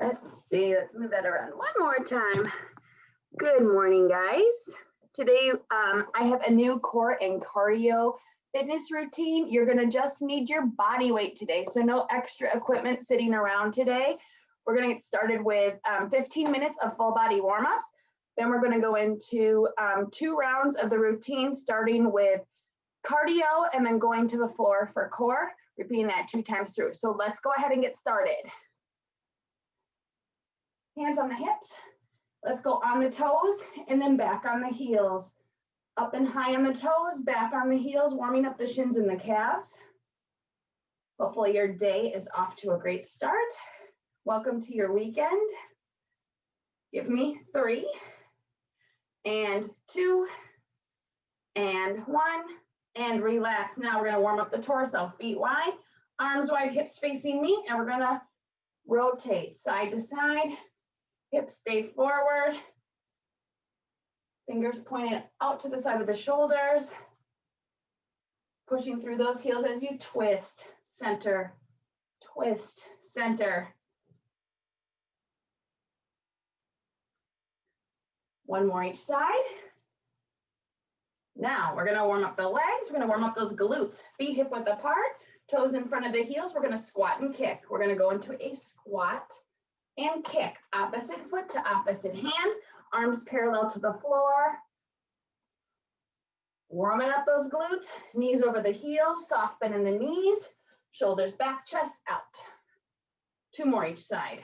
Let's see, let's move that around one more time. Good morning, guys. Today, I have a new core and cardio fitness routine. You're gonna just need your body weight today, so no extra equipment sitting around today. We're gonna get started with 15 minutes of full body warm-ups. Then we're gonna go into 2 rounds of the routine, starting with cardio and then going to the floor for core, repeating that 2 times through. So let's go ahead and get started. Hands on the hips. Let's go on the toes and then back on the heels. Up and high on the toes, back on the heels, warming up the shins and the calves. Hopefully your day is off to a great start. Welcome to your weekend. Give me 3 and 2 and 1 and relax. Now we're gonna warm up the torso, feet wide, arms wide, hips facing me, and we're gonna rotate side to side. Hips stay forward. Fingers pointed out to the side of the shoulders. Pushing through those heels as you twist, center, twist, center. One more each side. Now we're gonna warm up the legs. We're gonna warm up those glutes. Feet hip width apart, toes in front of the heels. We're gonna squat and kick. We're gonna go into a squat and kick, opposite foot to opposite hand, arms parallel to the floor. Warming up those glutes, knees over the heels, soft bend in the knees, shoulders back, chest out. 2 more each side.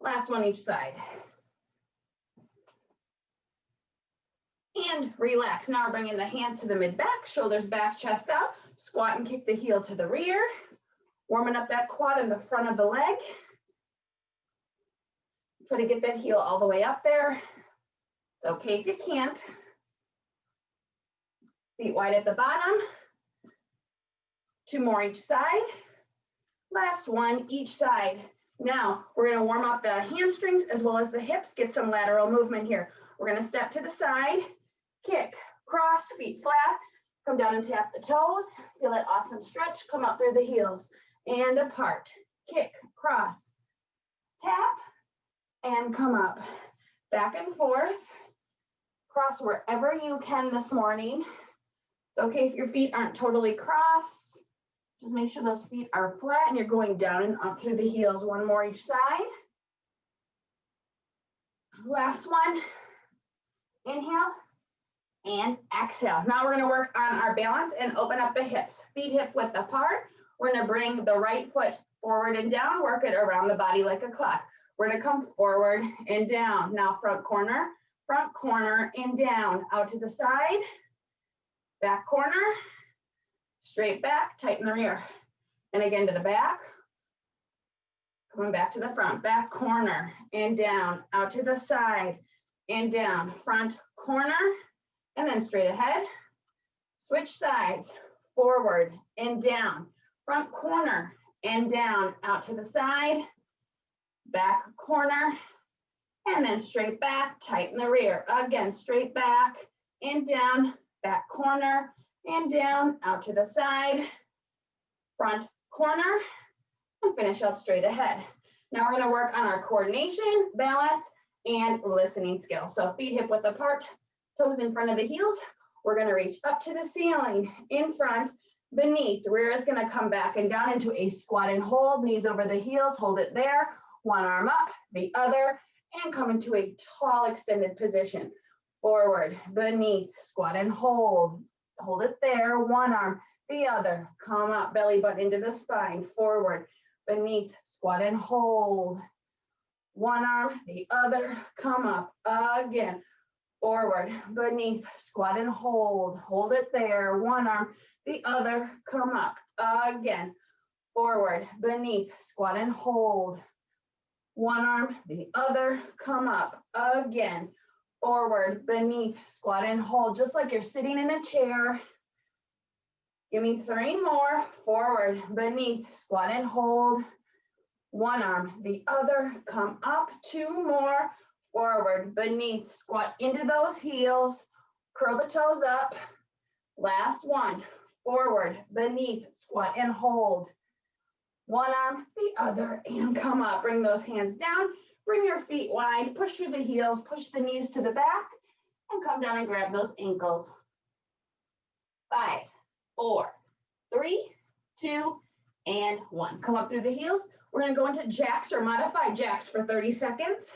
Last one each side. And relax. Now we're bringing the hands to the mid-back, shoulders back, chest out, squat and kick the heel to the rear. Warming up that quad in the front of the leg. Try to get that heel all the way up there. It's okay if you can't. Feet wide at the bottom. 2 more each side. Last one each side. Now we're gonna warm up the hamstrings as well as the hips, get some lateral movement here. We're gonna step to the side, kick, cross, feet flat, come down and tap the toes. Feel that awesome stretch, come up through the heels. And apart, kick, cross, tap, and come up. Back and forth, cross wherever you can this morning. It's okay if your feet aren't totally crossed. Just make sure those feet are flat and you're going down and up through the heels. 1 more each side. Last one, inhale and exhale. Now we're gonna work on our balance and open up the hips. Feet hip width apart. We're gonna bring the right foot forward and down, work it around the body like a clock. We're gonna come forward and down. Now front corner and down. Out to the side, back corner, straight back, tighten the rear. And again to the back, coming back to the front, back corner and down. Out to the side and down, front corner, and then straight ahead. Switch sides, forward and down. Front corner and down, out to the side, back corner, and then straight back, tighten the rear. Again, straight back and down, back corner and down, out to the side, front corner, and finish out straight ahead. Now we're gonna work on our coordination, balance, and listening skills. So feet hip width apart, toes in front of the heels. We're gonna reach up to the ceiling, in front, beneath. Rear is gonna come back and down into a squat and hold, knees over the heels, hold it there. 1 arm up, the other, and come into a tall extended position. Forward, beneath, squat and hold. Hold it there, 1 arm, the other. Come up, belly button into the spine. Forward, beneath, squat and hold. 1 arm, the other, come up. Again, forward, beneath, squat and hold. Hold it there, 1 arm, the other, come up. Again, forward, beneath, squat and hold. 1 arm, the other, come up. Again, forward, beneath, squat and hold, just like you're sitting in a chair. Give me 3 more. Forward, beneath, squat and hold. 1 arm, the other, come up. 2 more. Forward, beneath, squat into those heels. Curl the toes up. Last one. Forward, beneath, squat and hold. one arm, the other, and come up. Bring those hands down. Bring your feet wide. Push through the heels. Push the knees to the back. And come down and grab those ankles. 5, 4, 3, 2, and 1. Come up through the heels. We're going to go into jacks or modified jacks for 30 seconds.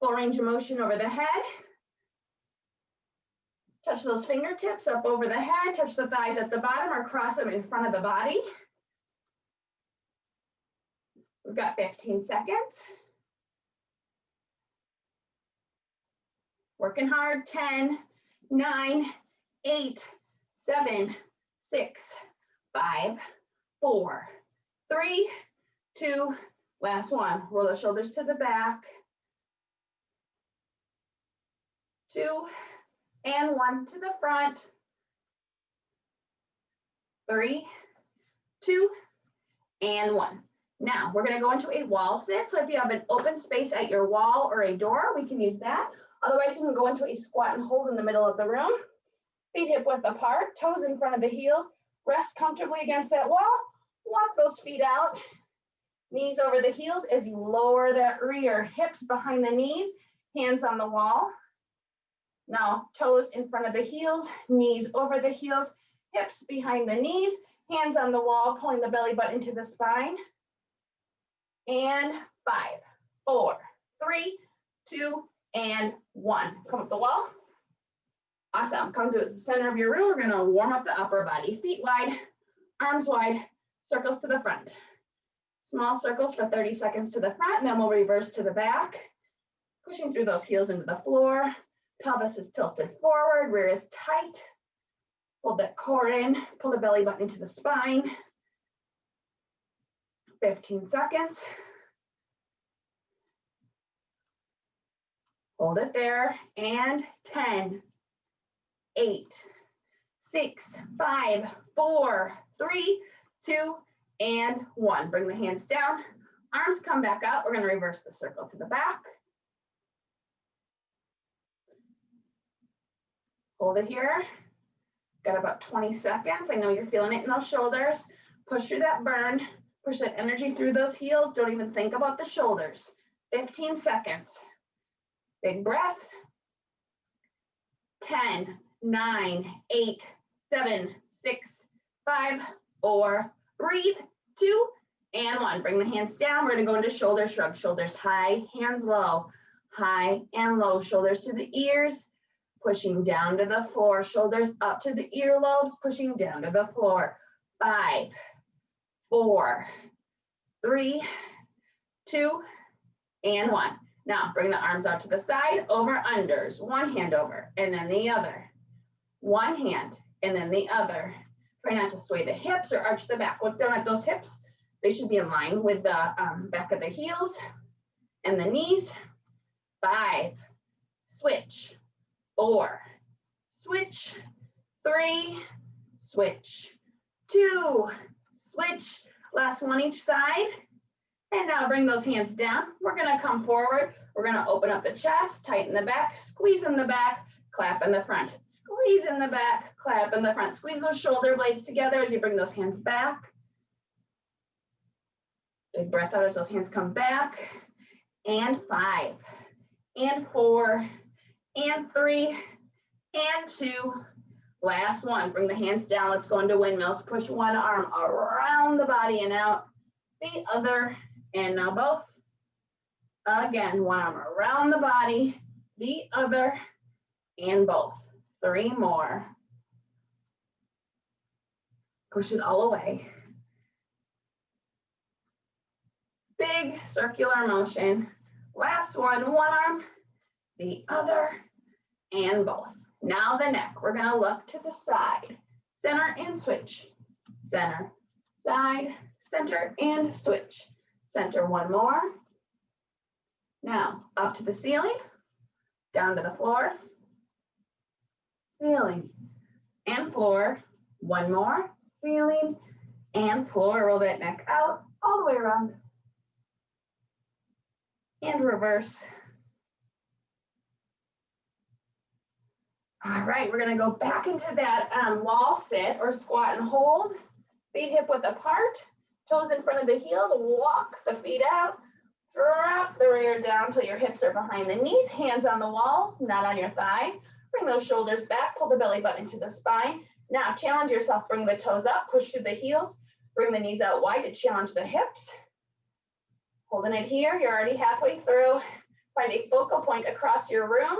Full range of motion over the head. Touch those fingertips up over the head. Touch the thighs at the bottom or cross them in front of the body. We've got 15 seconds. Working hard. 10, 9, 8, 7, 6, 5, 4, 3, 2, last one. Roll the shoulders to the back. 2, and 1 to the front. 3, 2, and 1. Now we're going to go into a wall sit. So if you have an open space at your wall or a door, we can use that. Otherwise, you can go into a squat and hold in the middle of the room. Feet hip width apart, toes in front of the heels. Rest comfortably against that wall. Walk those feet out. Knees over the heels as you lower that rear, hips behind the knees, hands on the wall. Now, toes in front of the heels, knees over the heels, hips behind the knees, hands on the wall, pulling the belly button into the spine. And 5, 4, 3, 2, and 1. Come up the wall. Awesome. Come to the center of your room. We're going to warm up the upper body. Feet wide, arms wide, circles to the front. Small circles for 30 seconds to the front, and then we'll reverse to the back. Pushing through those heels into the floor. Pelvis is tilted forward, rear is tight. Hold that core in, pull the belly button into the spine. 15 seconds. Hold it there, and 10, 8, 6, 5, 4, 3, 2, and 1. Bring the hands down, arms come back up. We're going to reverse the circle to the back. Hold it here. Got about 20 seconds. I know you're feeling it in those shoulders. Push through that burn. Push that energy through those heels. Don't even think about the shoulders. 15 seconds. Big breath. 10, 9, 8, 7, 6, 5, 4, breathe, 2, and 1. Bring the hands down. We're going to go into shoulder shrug. Shoulders high, hands low. High and low. Shoulders to the ears. Pushing down to the floor, shoulders up to the earlobes, pushing down to the floor. 5, 4, 3, 2, and 1. Now bring the arms out to the side, over unders. One hand over, and then the other. One hand, and then the other. Try not to sway the hips or arch the back. Look down at those hips. They should be in line with the back of the heels and the knees. 5, switch. 4, switch. 3, switch. 2, switch. Last one each side. And now bring those hands down. We're going to come forward. We're going to open up the chest, tighten the back, squeeze in the back, clap in the front. Squeeze in the back, clap in the front. Squeeze those shoulder blades together as you bring those hands back. Big breath out as those hands come back. And 5, and 4, and 3, and 2. Last one. Bring the hands down. Let's go into windmills. Push one arm around the body and out. The other, and now both. Again, one arm around the body, the other, and both. 3 more. Push it all away. Big circular motion. Last one arm, the other, and both. Now the neck. We're going to look to the side. Center and switch. Center, side, center, and switch. Center, one more. Now up to the ceiling, down to the floor, ceiling and floor. One more, ceiling and floor. Roll that neck out all the way around. And reverse. All right, we're going to go back into that wall sit or squat and hold. Feet hip width apart, Toes in front of the heels, walk the feet out, drop the rear down till your hips are behind the knees, hands on the walls, not on your thighs. Bring those shoulders back, pull the belly button into the spine. Now challenge yourself, bring the toes up, push through the heels, bring the knees out wide to challenge the hips. Holding it here, you're already halfway through. Find a focal point across your room.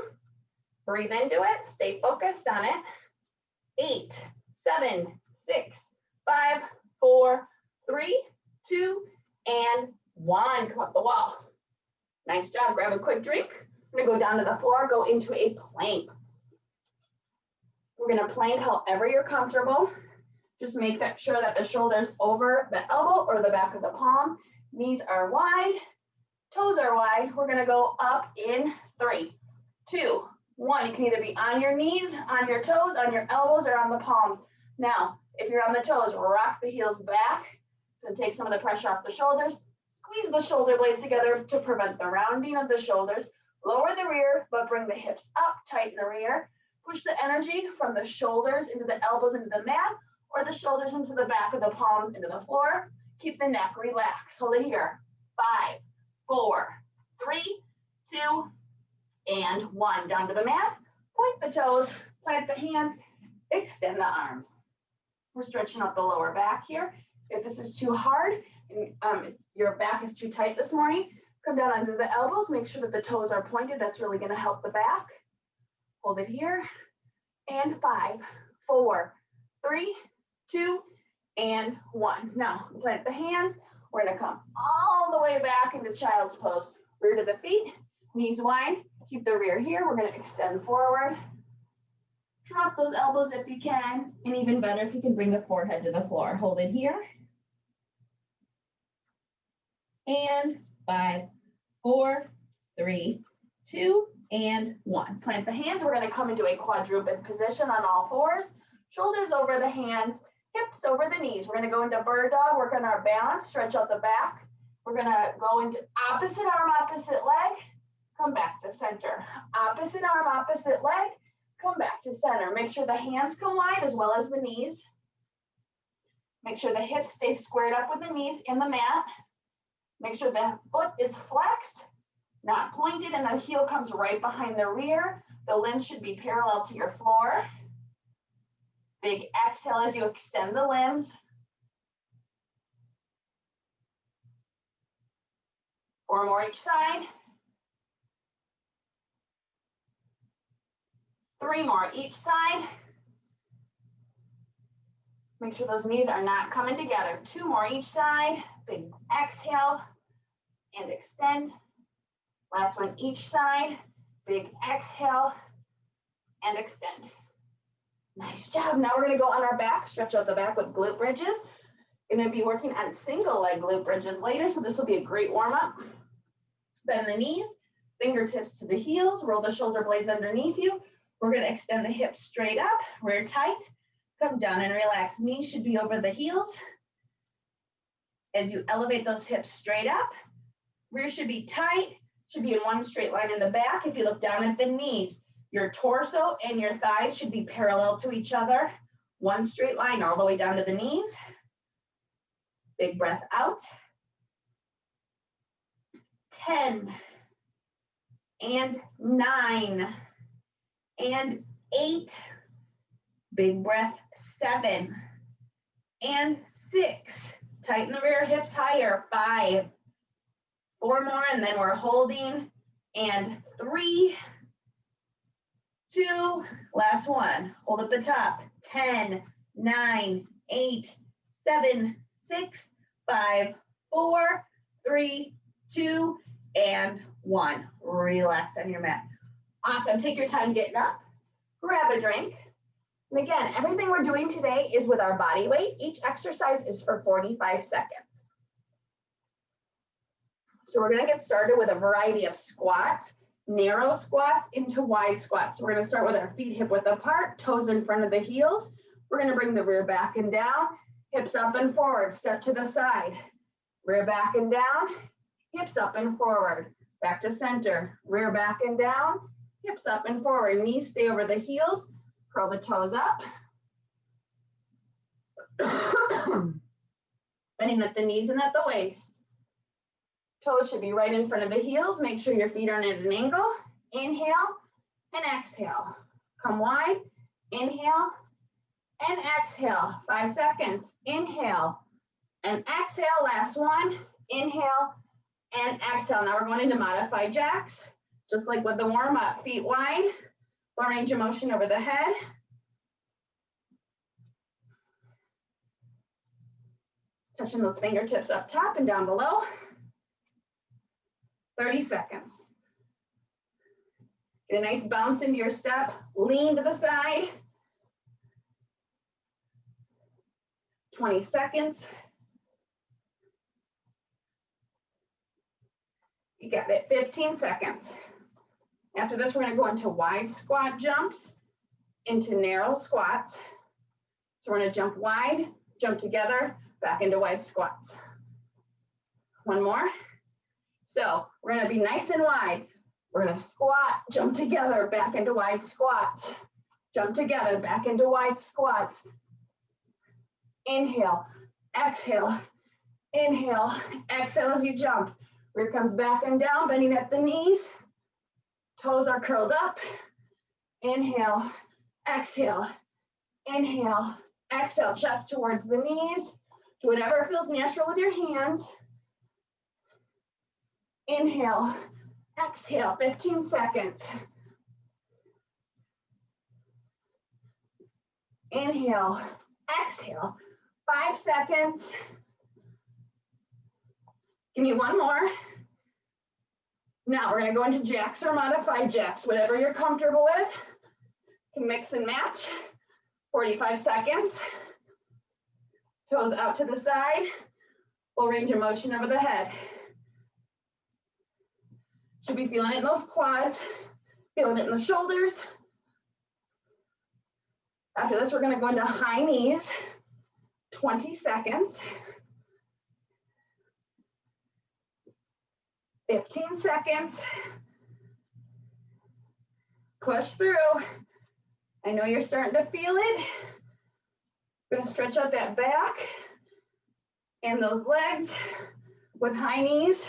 Breathe into it, stay focused on it. 8, 7, 6, 5, 4, 3, 2, and 1. Come up the wall. Nice job, grab a quick drink. We're gonna go down to the floor, go into a plank. We're gonna plank however you're comfortable. Just make sure that the shoulder's over the elbow or the back of the palm. Knees are wide, toes are wide. We're gonna go up in 3, 2, 1. You can either be on your knees, on your toes, on your elbows, or on the palms. Now, if you're on the toes, rock the heels back. So take some of the pressure off the shoulders. Squeeze the shoulder blades together to prevent the rounding of the shoulders. Lower the rear, but bring the hips up, tighten the rear. Push the energy from the shoulders into the elbows into the mat, or the shoulders into the back of the palms into the floor. Keep the neck relaxed. Hold it here. 5, 4, 3, 2, and 1. Down to the mat. Point the toes, plant the hands, extend the arms. We're stretching up the lower back here. If this is too hard, and your back is too tight this morning, come down onto the elbows. Make sure that the toes are pointed. That's really going to help the back. Hold it here. And 5, 4, 3, 2, and 1. Now, plant the hands. We're going to come all the way back into child's pose. Rear to the feet, knees wide. Keep the rear here. We're going to extend forward. Drop those elbows if you can. And even better if you can bring the forehead to the floor. Hold it here. And 5, 4, 3, 2, and 1. Plant the hands. We're going to come into a quadruped position on all fours. Shoulders over the hands, hips over the knees. We're going to go into bird dog, work on our balance, stretch out the back. We're going to go into opposite arm, opposite leg, come back to center. Opposite arm, opposite leg, come back to center. Make sure the hands come wide as well as the knees. Make sure the hips stay squared up with the knees in the mat. Make sure the foot is flexed, not pointed, and the heel comes right behind the rear. The limbs should be parallel to your floor. Big exhale as you extend the limbs. 4 more each side. 3 more each side. Make sure those knees are not coming together. 2 more each side. Big exhale and extend. Last one each side. Big exhale and extend. Nice job. Now we're going to go on our back, stretch out the back with glute bridges. Going to be working on single leg glute bridges later, so this will be a great warm up. Bend the knees, fingertips to the heels, roll the shoulder blades underneath you. We're going to extend the hips straight up, rear tight, come down and relax. Knees should be over the heels. As you elevate those hips straight up, rear should be tight, should be in one straight line in the back. If you look down at the knees, your torso and your thighs should be parallel to each other. One straight line all the way down to the knees. Big breath out. 10 and 9 and 8. Big breath. 7 and 6. Tighten the rear hips higher. 5. 4 more, and then we're holding. And 3, 2, last one. Hold at the top. 10, 9, 8, 7, 6, 5, 4, 3, 2, and 1. Relax on your mat. Awesome. Take your time getting up. Grab a drink. And again, everything we're doing today is with our body weight. Each exercise is for 45 seconds. So we're going to get started with a variety of squats, narrow squats into wide squats. We're going to start with our feet hip width apart, toes in front of the heels. We're going to bring the rear back and down, hips up and forward, step to the side. Rear back and down, hips up and forward, back to center. Rear back and down, hips up and forward. Knees stay over the heels, curl the toes up. Bending at the knees and at the waist. Toes should be right in front of the heels. Make sure your feet aren't at an angle. Inhale and exhale. Come wide. Inhale and exhale. 5 seconds. Inhale and exhale. Last one. Inhale and exhale. Now we're going into modified jacks. Just like with the warm-up, feet wide. Full range of motion over the head. Touching those fingertips up top and down below. 30 seconds. Get a nice bounce into your step. Lean to the side. 20 seconds. You got it. 15 seconds. After this, we're going to go into wide squat jumps, into narrow squats. So we're going to jump wide, jump together, back into wide squats. One more. So we're going to be nice and wide. We're going to squat, jump together, back into wide squats. Jump together, back into wide squats. Inhale, exhale, inhale, exhale as you jump. Rear comes back and down, bending at the knees. Toes are curled up. Inhale, exhale, inhale, exhale. Chest towards the knees. Do whatever feels natural with your hands. Inhale, exhale, 15 seconds. Inhale, exhale, 5 seconds. Give me one more. Now we're going to go into jacks or modified jacks, whatever you're comfortable with. You can mix and match. 45 seconds. Toes out to the side. Full range of motion over the head. Should be feeling it in those quads, feeling it in the shoulders. After this, we're going to go into high knees. 20 seconds. 15 seconds. Push through. I know you're starting to feel it. We're going to stretch out that back and those legs with high knees.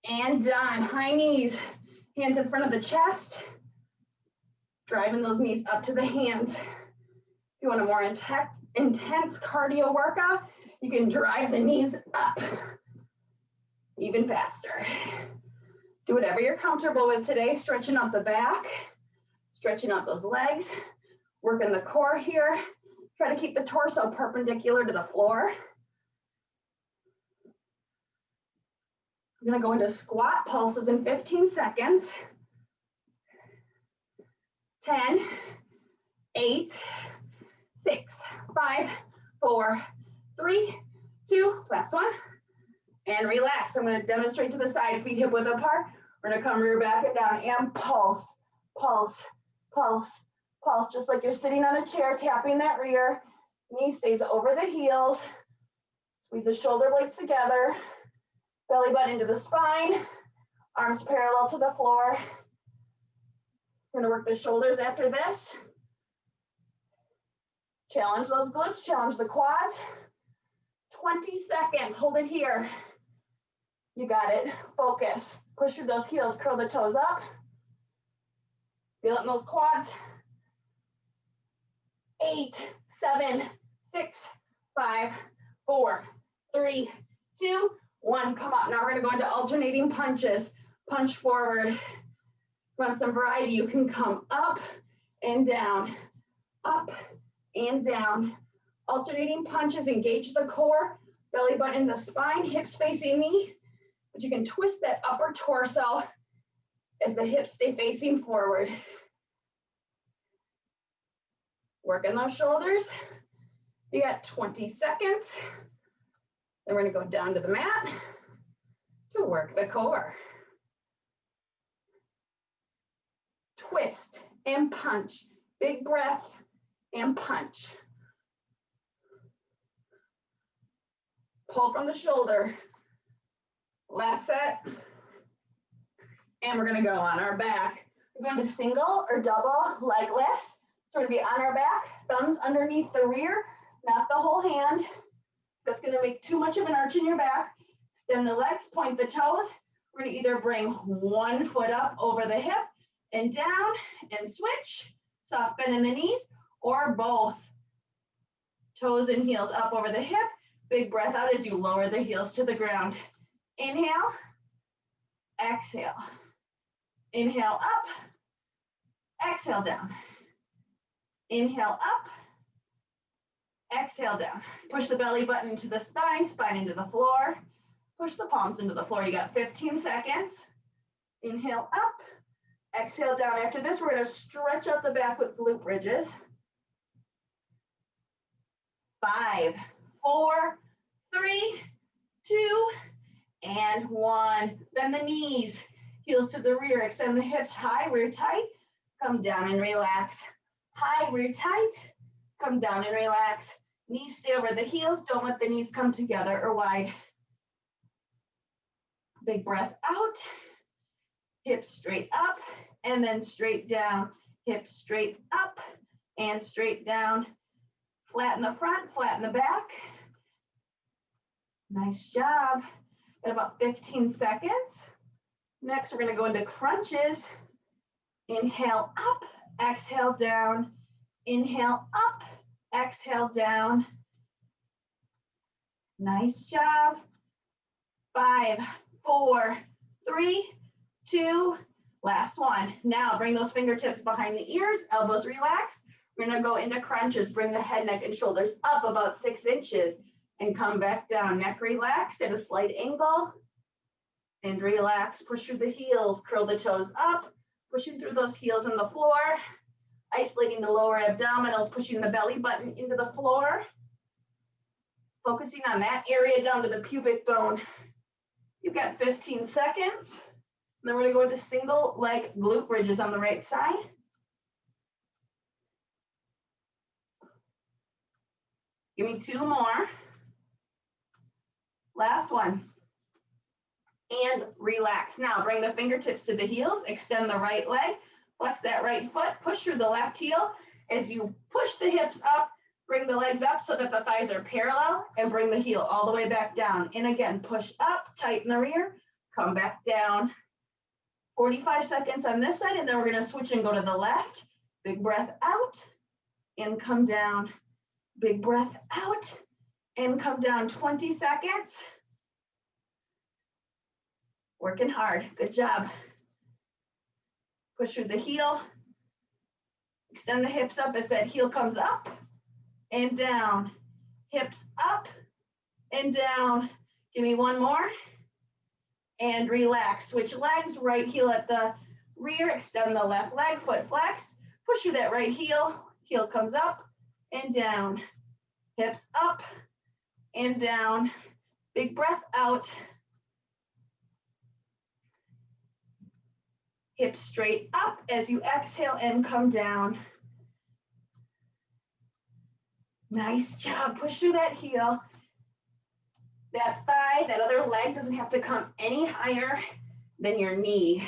And done. High knees, hands in front of the chest. Driving those knees up to the hands. If you want a more intense cardio workout, you can drive the knees up even faster. Do whatever you're comfortable with today, stretching out the back, stretching out those legs, working the core here. Try to keep the torso perpendicular to the floor. I'm going to go into squat pulses in 15 seconds. 10, 8, 6, 5, 4, 3, 2, last one. And relax. I'm going to demonstrate to the side, feet hip width apart. We're going to come rear back and down and pulse, pulse, pulse, pulse, just like you're sitting on a chair, tapping that rear. Knee stays over the heels. Squeeze the shoulder blades together. Belly button into the spine. Arms parallel to the floor. We're going to work the shoulders after this. Challenge those glutes, challenge the quads. 20 seconds, hold it here. You got it, focus. Push through those heels, curl the toes up. Feel it in those quads. 8, 7, 6, 5, 4, 3, 2, 1. Come up. Now we're going to go into alternating punches. Punch forward. If you want some variety, you can come up and down, up and down. Alternating punches, engage the core, belly button in the spine, hips facing me. But you can twist that upper torso as the hips stay facing forward. Working those shoulders. You got 20 seconds. Then we're going to go down to the mat to work the core. Twist and punch. Big breath and punch. Pull from the shoulder. Last set. And we're going to go on our back. We're going to single or double leg lifts. So we're going to be on our back, thumbs underneath the rear, not the whole hand. That's gonna make too much of an arch in your back. Extend the legs, point the toes. We're gonna either bring one foot up over the hip and down and switch, soft bend in the knees, or both. Toes and heels up over the hip. Big breath out as you lower the heels to the ground. Inhale, exhale. Inhale up, exhale down. Inhale up, exhale down. Push the belly button into the spine, spine into the floor. Push the palms into the floor. You got 15 seconds. Inhale up, exhale down. After this, we're gonna stretch out the back with glute bridges. 5, 4, 3, 2, and 1. Bend the knees, heels to the rear. Extend the hips high, rear tight. Come down and relax. High, rear tight. Come down and relax. Knees stay over the heels. Don't let the knees come together or wide. Big breath out. Hips straight up and then straight down. Hips straight up and straight down. Flatten the front, flatten the back. Nice job. Got about 15 seconds. Next, we're going to go into crunches. Inhale up, exhale down. Inhale up, exhale down. Nice job. 5, 4, 3, 2, last one. Now bring those fingertips behind the ears, elbows relax. We're gonna go into crunches. Bring the head, neck, and shoulders up about 6 inches and come back down. Neck relaxed at a slight angle and relax. Push through the heels, curl the toes up, pushing through those heels on the floor, isolating the lower abdominals, pushing the belly button into the floor, focusing on that area down to the pubic bone. You've got 15 seconds. And then we're gonna go into single leg glute bridges on the right side. Give me 2 more. Last one. And relax. Now bring the fingertips to the heels, extend the right leg, flex that right foot, push through the left heel. As you push the hips up, bring the legs up so that the thighs are parallel and bring the heel all the way back down. And again, push up, tighten the rear, come back down. 45 seconds on this side, and then we're gonna switch and go to the left. Big breath out and come down. Big breath out and come down. 20 seconds. Working hard, good job. Push through the heel. Extend the hips up as that heel comes up and down. Hips up and down. Give me 1 more. And relax. Switch legs, right heel at the rear. Extend the left leg, foot flex. Push through that right heel. Heel comes up and down. Hips up and down. Big breath out. Hips straight up as you exhale and come down. Nice job. Push through that heel. That thigh, that other leg doesn't have to come any higher than your knee.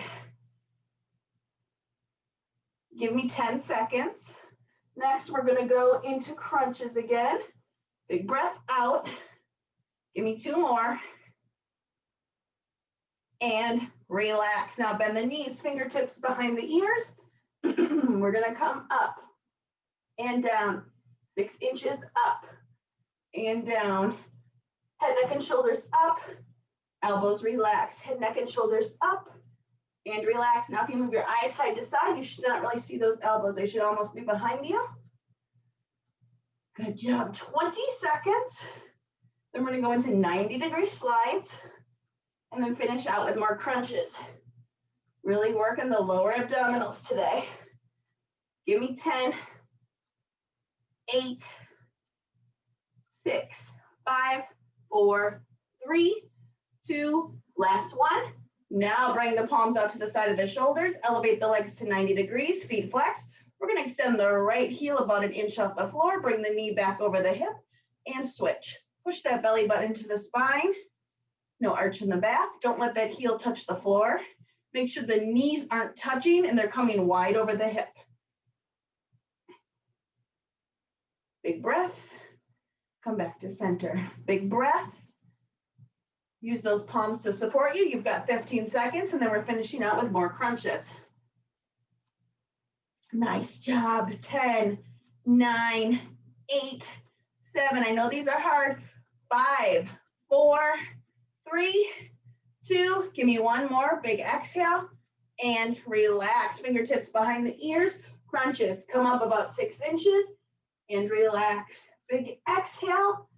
Give me 10 seconds. Next, we're gonna go into crunches again. Big breath out. Give me 2 more. And relax. Now bend the knees, fingertips behind the ears. We're gonna come up and down. 6 inches up and down. Head, neck, and shoulders up. Elbows relax. Head, neck, and shoulders up and relax. Now if you move your eyes side to side, you should not really see those elbows. They should almost be behind you. Good job. 20 seconds. Then we're gonna go into 90-degree slides and then finish out with more crunches. Really working the lower abdominals today. Give me 10, 8, 6, 5, 4, 3, 2, last one. Now bring the palms out to the side of the shoulders, elevate the legs to 90 degrees, feet flex. We're gonna extend the right heel about 1 inch off the floor, bring the knee back over the hip and switch. Push that belly button to the spine. No arch in the back. Don't let that heel touch the floor. Make sure the knees aren't touching and they're coming wide over the hip. Big breath. Come back to center. Big breath. Use those palms to support you. You've got 15 seconds, and then we're finishing out with more crunches. Nice job. 10, 9, 8, 7. I know these are hard. 5, 4, 3, 2. Give me one more. Big exhale and relax. Fingertips behind the ears. Crunches. Come up about 6 inches and relax. Big exhale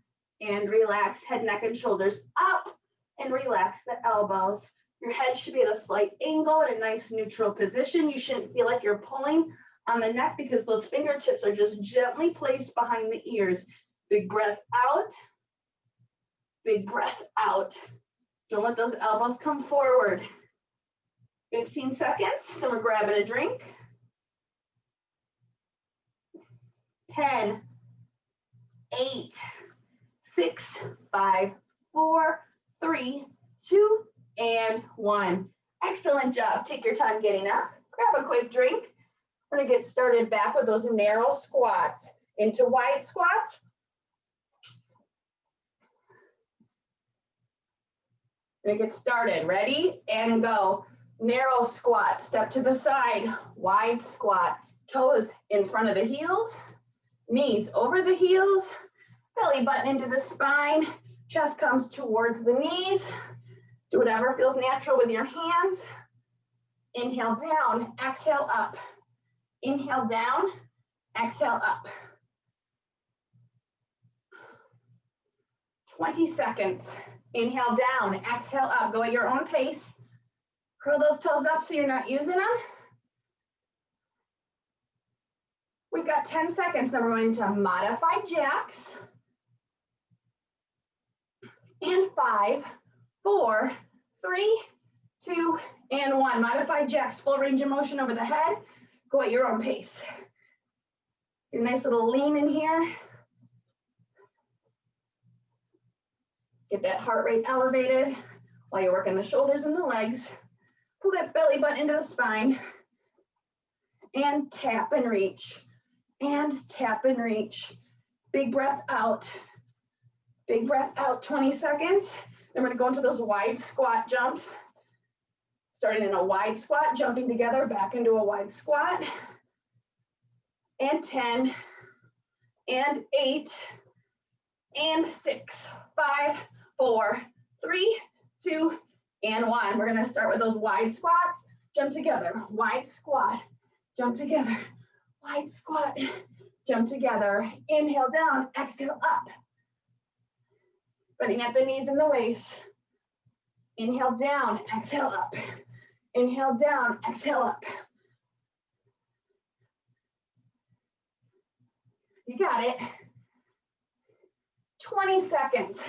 and relax. Head, neck, and shoulders up and relax the elbows. Your head should be at a slight angle at a nice neutral position. You shouldn't feel like you're pulling on the neck because those fingertips are just gently placed behind the ears. Big breath out. Big breath out. Don't let those elbows come forward. 15 seconds, then we're grabbing a drink. 10, 8, 6, 5, 4, 3, 2, and 1. Excellent job. Take your time getting up. Grab a quick drink. We're going to get started back with those narrow squats into wide squats. We're going to get started. Ready and go. Narrow squat. Step to the side. Wide squat. Toes in front of the heels. Knees over the heels. Belly button into the spine. Chest comes towards the knees. Do whatever feels natural with your hands. Inhale down. Exhale up. Inhale down, exhale up. 20 seconds. Inhale down, exhale up. Go at your own pace. Curl those toes up so you're not using them. We've got 10 seconds, then we're going to modified jacks. And 5, 4, 3, 2, and 1. Modified jacks, full range of motion over the head. Go at your own pace. Get a nice little lean in here. Get that heart rate elevated while you're working the shoulders and the legs. Pull that belly button into the spine. And tap and reach. And tap and reach. Big breath out. Big breath out, 20 seconds. Then we're gonna go into those wide squat jumps. Starting in a wide squat, jumping together, back into a wide squat. And 10, and 8, and 6, 5, 4, 3, 2, and 1. We're gonna start with those wide squats. Jump together, wide squat, jump together, wide squat, jump together. Inhale down, exhale up. Bending at the knees and the waist. Inhale down, exhale up. Inhale down, exhale up. You got it. 20 seconds.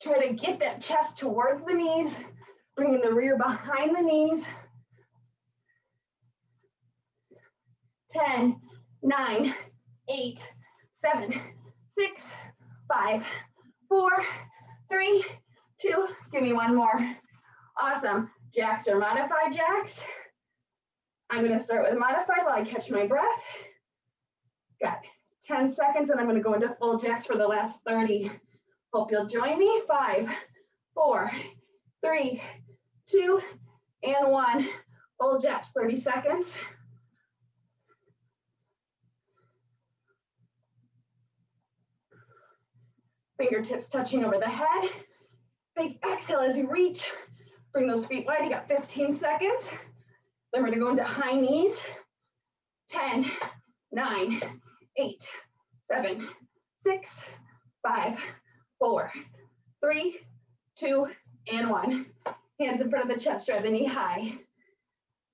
Try to get that chest towards the knees, bringing the rear behind the knees. 10, 9, 8, 7, 6, 5, 4, 3, 2. Give me one more. Awesome. Jacks or modified jacks. I'm going to start with modified while I catch my breath. Got 10 seconds, and I'm going to go into full jacks for the last 30. Hope you'll join me. 5, 4, 3, 2, and 1. Full jacks, 30 seconds. Fingertips touching over the head. Big exhale as you reach. Bring those feet wide. You got 15 seconds. Then we're going to go into high knees. 10, 9, 8, 7, 6, 5, 4, 3, 2, and 1. Hands in front of the chest, drive the knee high.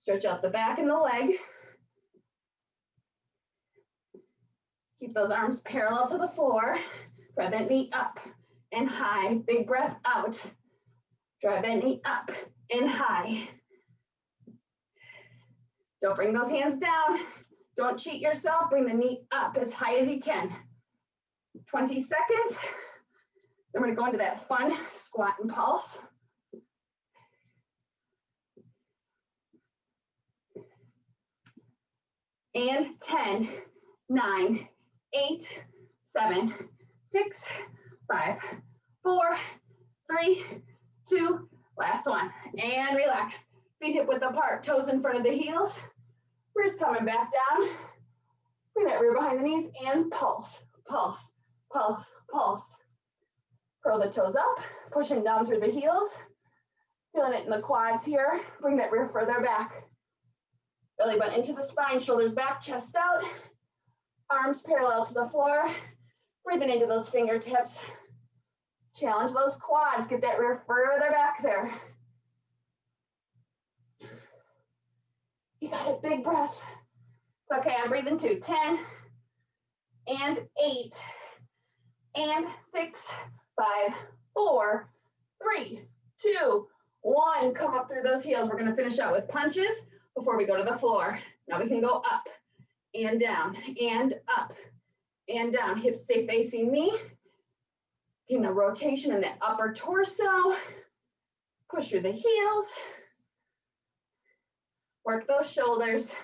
Stretch out the back and the leg. Keep those arms parallel to the floor. Drive that knee up and high. Big breath out. Drive that knee up and high. Don't bring those hands down. Don't cheat yourself. Bring the knee up as high as you can. 20 seconds. Then we're going to go into that fun squat and pulse. And 10, 9, 8, 7, 6, 5, 4, 3, 2, last one. And relax. Feet hip width apart, toes in front of the heels. Wrist coming back down. Bring that rear behind the knees and pulse, pulse, pulse, pulse. Curl the toes up, pushing down through the heels. Feeling it in the quads here. Bring that rear further back. Belly button into the spine, shoulders back, chest out. Arms parallel to the floor. Breathing into those fingertips. Challenge those quads. Get that rear further back there. You got it, big breath. It's okay, I'm breathing too. 10 and 8 and 6, 5, 4, 3, 2, 1. Come up through those heels. We're gonna finish out with punches before we go to the floor. Now we can go up and down and up and down. Hips stay facing me. Getting a rotation in the upper torso. Push through the heels. Work those shoulders.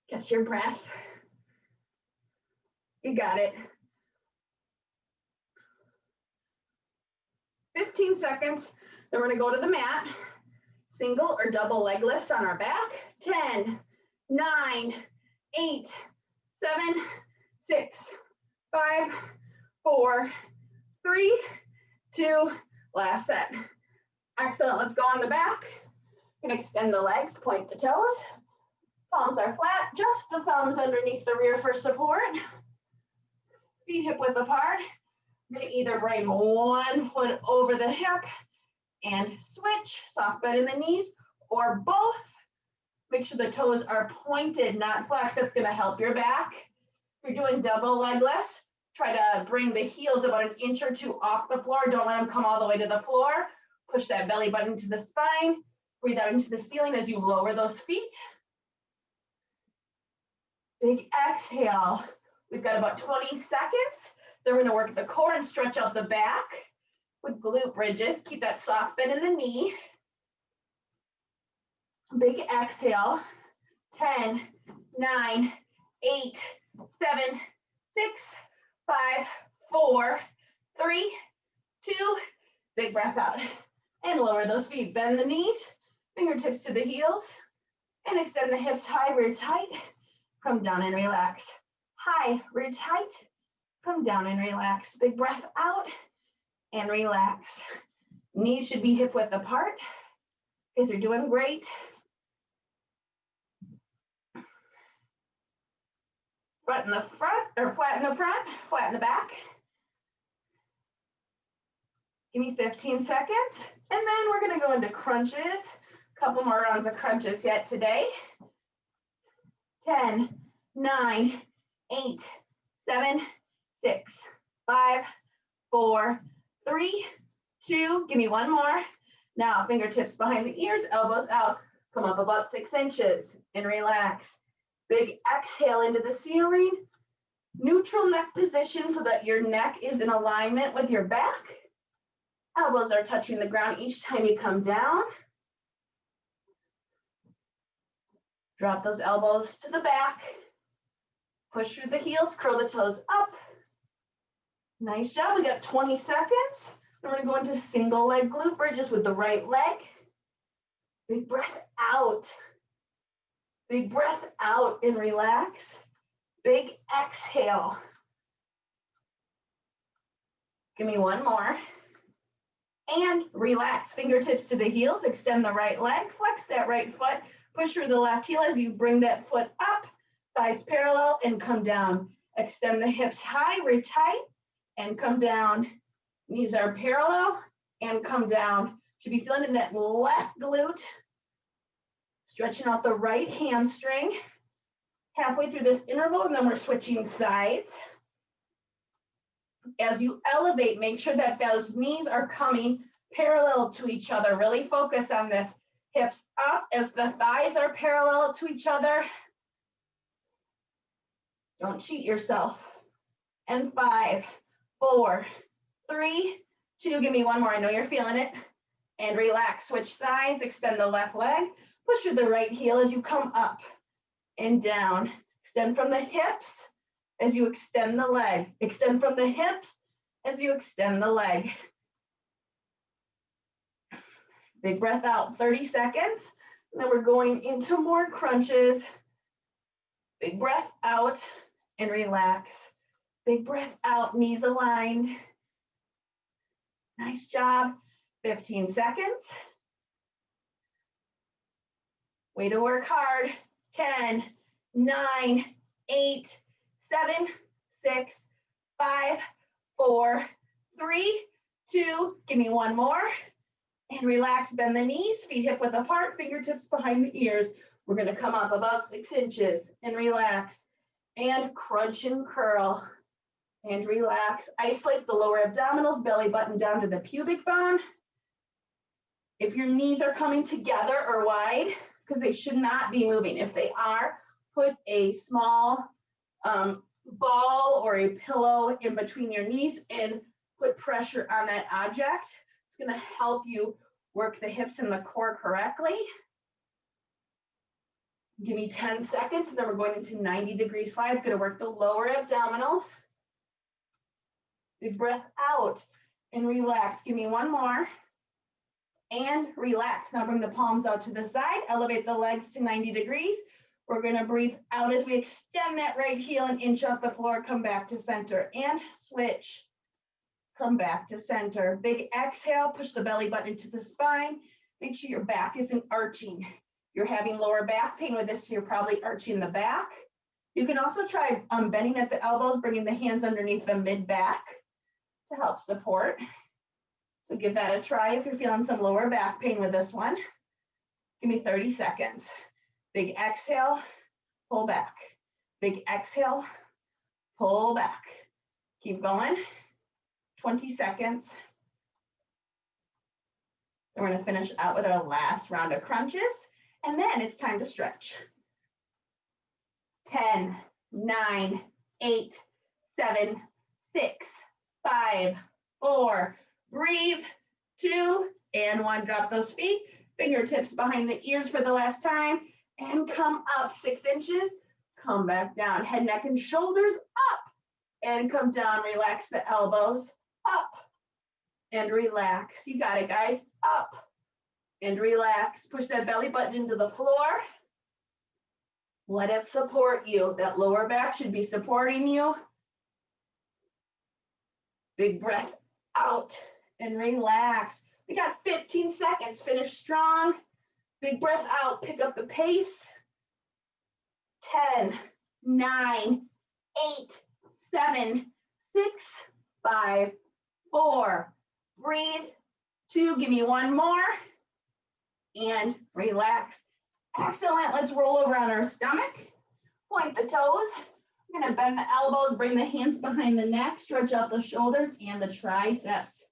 Catch your breath. You got it. 15 seconds. Then we're gonna go to the mat. Single or double leg lifts on our back. 10, 9, 8, 7, 6, 5, 4, 3, 2, last set. Excellent, let's go on the back. You can extend the legs, point the toes. Palms are flat, just the thumbs underneath the rear for support. Feet hip width apart. You're gonna either bring one foot over the hip and switch, soft bend in the knees, or both. Make sure the toes are pointed, not flexed. That's gonna help your back. If you're doing double leg lifts, try to bring the heels about an inch or two off the floor. Don't let them come all the way to the floor. Push that belly button to the spine. Breathe out into the ceiling as you lower those feet. Big exhale. We've got about 20 seconds. Then we're gonna work the core and stretch out the back with glute bridges. Keep that soft bend in the knee. Big exhale. 10, 9, 8, 7, 6, 5, 4, 3, 2. Big breath out. And lower those feet. Bend the knees, fingertips to the heels, and extend the hips high, rear tight. Come down and relax. High, rear tight. Come down and relax. Big breath out and relax. Knees should be hip width apart. You guys are doing great. Front in the front, or flat in the front, flat in the back. Give me 15 seconds. And then we're gonna go into crunches. A couple more rounds of crunches yet today. 10, 9, 8, 7, 6, 5, 4, 3, 2. Give me one more. Now fingertips behind the ears, elbows out. Come up about 6 inches and relax. Big exhale into the ceiling. Neutral neck position so that your neck is in alignment with your back. Elbows are touching the ground each time you come down. Drop those elbows to the back. Push through the heels, curl the toes up. Nice job, we got 20 seconds. Then we're gonna go into single leg glute bridges with the right leg. Big breath out. Big breath out and relax. Big exhale. Give me one more. And relax, fingertips to the heels, extend the right leg, flex that right foot, push through the left heel as you bring that foot up, thighs parallel and come down. Extend the hips high, rear tight, and come down. Knees are parallel and come down. Should be feeling in that left glute. Stretching out the right hamstring. Halfway through this interval, and then we're switching sides. As you elevate, make sure that those knees are coming parallel to each other. Really focus on this. Hips up as the thighs are parallel to each other. Don't cheat yourself. And 5, 4, 3, 2. Give me one more. I know you're feeling it. And relax. Switch sides. Extend the left leg. Push through the right heel as you come up and down. Extend from the hips. as you extend the leg. Extend from the hips as you extend the leg. Big breath out, 30 seconds. And then we're going into more crunches. Big breath out and relax. Big breath out, knees aligned. Nice job. 15 seconds. Way to work hard. 10, 9, 8, 7, 6, 5, 4, 3, 2. Give me one more. And relax, bend the knees, feet hip width apart, fingertips behind the ears. We're gonna come up about 6 inches and relax. And crunch and curl and relax. Isolate the lower abdominals, belly button down to the pubic bone. If your knees are coming together or wide, because they should not be moving. If they are, put a small ball or a pillow in between your knees and put pressure on that object. It's going to help you work the hips and the core correctly. Give me 10 seconds, and then we're going into 90-degree slides. Going to work the lower abdominals. Big breath out and relax. Give me one more. And relax. Now bring the palms out to the side. Elevate the legs to 90 degrees. We're going to breathe out as we extend that right heel and inch off the floor. Come back to center and switch. Come back to center. Big exhale. Push the belly button into the spine. Make sure your back isn't arching. If you're having lower back pain with this, you're probably arching the back. You can also try bending at the elbows, bringing the hands underneath the mid-back to help support. So give that a try if you're feeling some lower back pain with this one. Give me 30 seconds. Big exhale, pull back. Big exhale, pull back. Keep going. 20 seconds. And we're going to finish out with our last round of crunches. And then it's time to stretch. 10, 9, 8, 7, 6, 5, 4, breathe, 2, and 1. Drop those feet, fingertips behind the ears for the last time, and come up 6 inches. Come back down, head, neck, and shoulders up, and come down. Relax the elbows, up, and relax. You got it, guys. Up, and relax. Push that belly button into the floor. Let it support you. That lower back should be supporting you. Big breath out and relax. We got 15 seconds. Finish strong. Big breath out. Pick up the pace. 10, 9, 8, 7, 6, 5, 4. Breathe. 2. Give me one more. And relax. Excellent. Let's roll over on our stomach. Point the toes. I'm going to bend the elbows, bring the hands behind the neck, stretch out the shoulders and the triceps.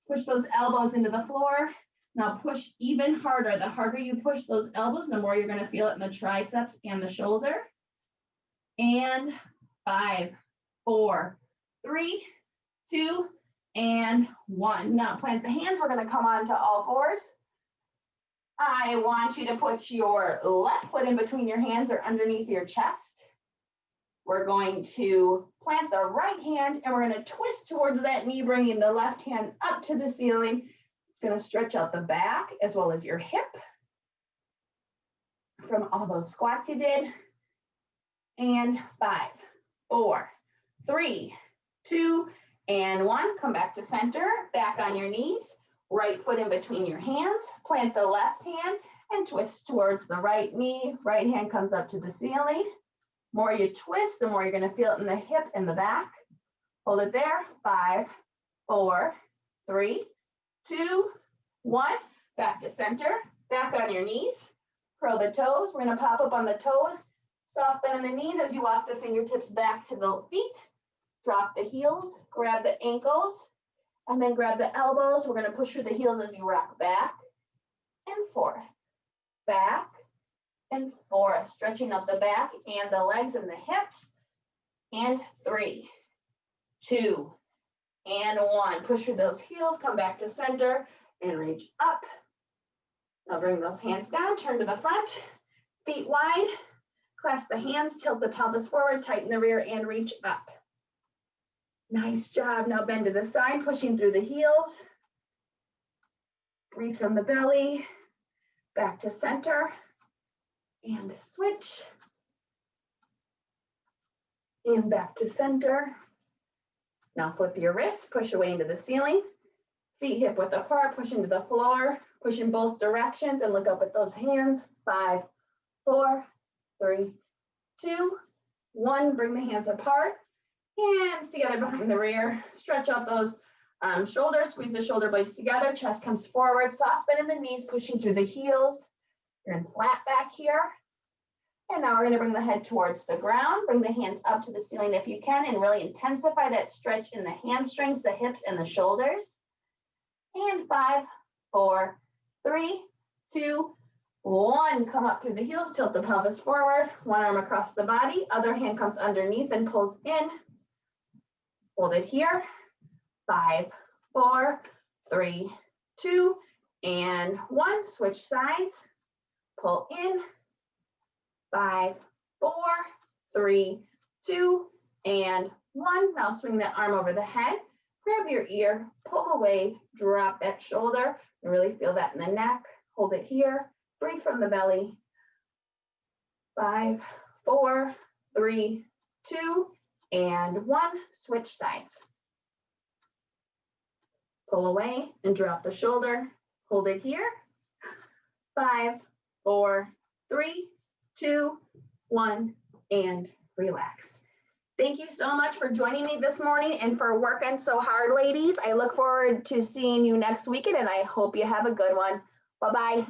Push those elbows into the floor. Now push even harder. The harder you push those elbows, the more you're going to feel it in the triceps and the shoulder. And 5, 4, 3, 2, and 1. Now plant the hands. We're going to come on to all fours. I want you to put your left foot in between your hands or underneath your chest. We're going to plant the right hand and we're going to twist towards that knee, bringing the left hand up to the ceiling. It's going to stretch out the back as well as your hip from all those squats you did. And 5, 4, 3, 2, and 1. Come back to center, back on your knees. Right foot in between your hands, plant the left hand and twist towards the right knee. Right hand comes up to the ceiling. The more you twist, the more you're going to feel it in the hip and the back. Hold it there. 5, 4, 3, 2, 1. Back to center, back on your knees. Curl the toes. We're going to pop up on the toes. Soft bend in the knees as you walk the fingertips back to the feet. Drop the heels, grab the ankles. And then grab the elbows. We're going to push through the heels as you rock back and forth, back and forth, stretching up the back and the legs and the hips. And 3, 2, and 1. Push through those heels, come back to center and reach up. Now bring those hands down, turn to the front, feet wide, Clasp the hands, tilt the pelvis forward, tighten the rear, and reach up. Nice job. Now bend to the side, pushing through the heels. Breathe from the belly, back to center, and switch. And back to center. Now flip your wrists, push away into the ceiling. Feet hip width apart, push into the floor, push in both directions and look up at those hands. 5, 4, 3, 2, 1. Bring the hands apart. Hands together behind the rear. Stretch out those shoulders, squeeze the shoulder blades together. Chest comes forward, soft bend in the knees, pushing through the heels. You're in flat back here. And now we're going to bring the head towards the ground. Bring the hands up to the ceiling if you can and really intensify that stretch in the hamstrings, the hips, and the shoulders. And 5, 4, 3, 2, 1. Come up through the heels, tilt the pelvis forward. One arm across the body, other hand comes underneath and pulls in. Hold it here. 5, 4, 3, 2, and 1. Switch sides. Pull in. 5, 4, 3, 2, and 1. Now swing that arm over the head. Grab your ear, pull away, drop that shoulder, and really feel that in the neck. Hold it here. Breathe from the belly. 5, 4, 3, 2, and 1. Switch sides. Pull away and drop the shoulder. Hold it here. 5, 4, 3, 2, 1, and relax. Thank you so much for joining me this morning and for working so hard, ladies. I look forward to seeing you next weekend, and I hope you have a good one. Bye-bye.